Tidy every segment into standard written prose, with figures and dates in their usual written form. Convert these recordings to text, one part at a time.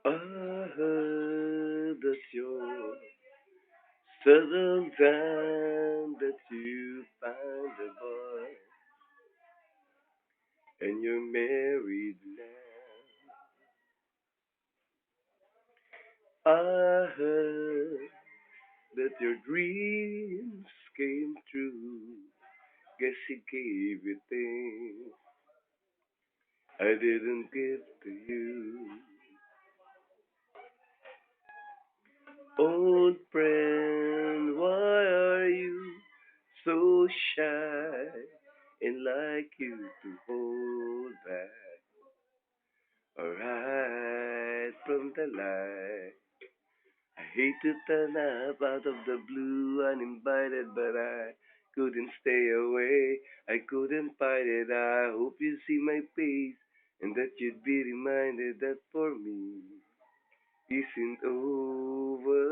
I heard that you're settled down, that you found a boy, and you're married now. I heard that your dreams came true. Guess he gave you things I didn't give to you. Old friend, why are you so shy and like you to hold back or hide from the light? I hate to turn up out of the blue uninvited, but I couldn't stay away. I couldn't fight it. I hope you see my face and that you'd be reminded that for me isn't over.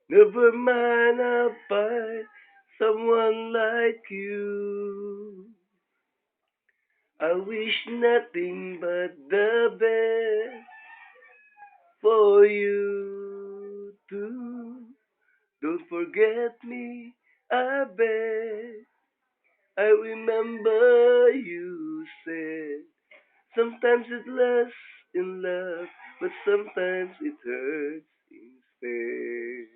Never mind, I'll find someone like you. I wish nothing but the best for you too. Don't forget me, I beg. I remember you said sometimes it lasts in love, but sometimes it hurts instead.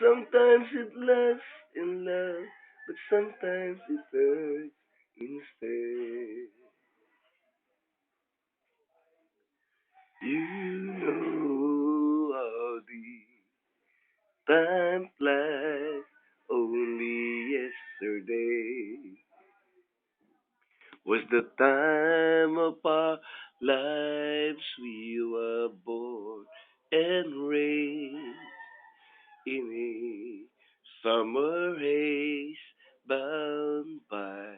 Sometimes it lasts in love, but sometimes it hurts instead. You know how the time flies. Only yesterday was the time of our lives. We were born and raised in a summer haze, bound by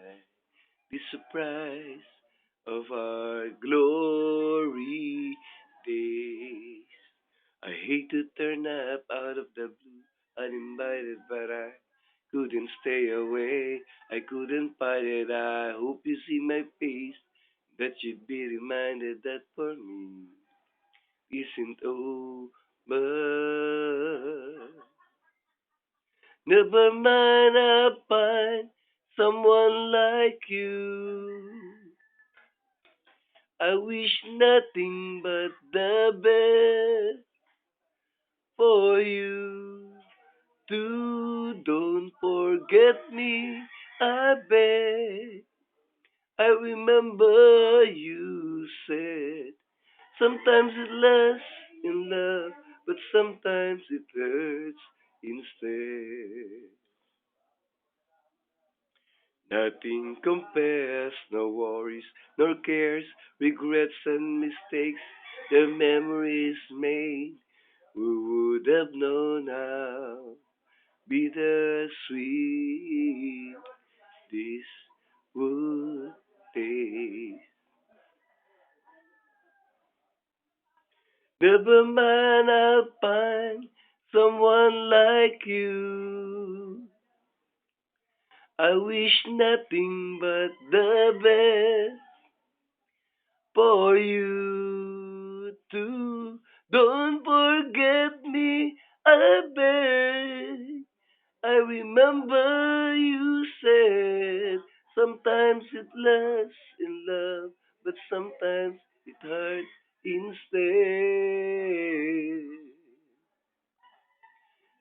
the surprise of our glory days. I hate to turn up out of the blue, uninvited, but I couldn't stay away. I couldn't fight it. I hope you see my face, that you'd be reminded that for me isn't over. Never mind, I'll find someone like you. I wish nothing but the best for you. Too, don't forget me, I beg. I remember you said sometimes it lasts in love, but sometimes it hurts instead. Nothing compares, no worries, nor cares, regrets and mistakes, the memories made. Who would have known how bittersweet this would taste? Never mind, I'll find someone like you. I wish nothing but the best for you too. Don't forget me, I beg. I remember you said sometimes it lasts in love, but sometimes it hurts instead.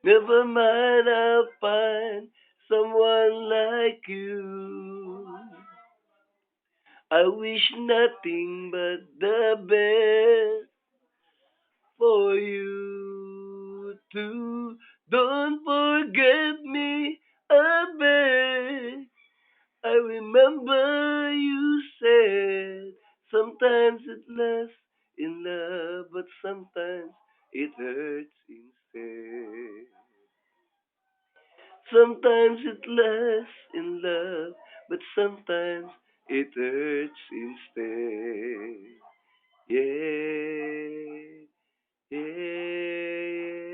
Never mind, I'll find someone like you. I wish nothing but the best for you too. Don't forget me, I beg. I remember you said sometimes it lasts in love, but sometimes it hurts instead. Sometimes it lasts in love, but sometimes it hurts instead. Yeah, yeah.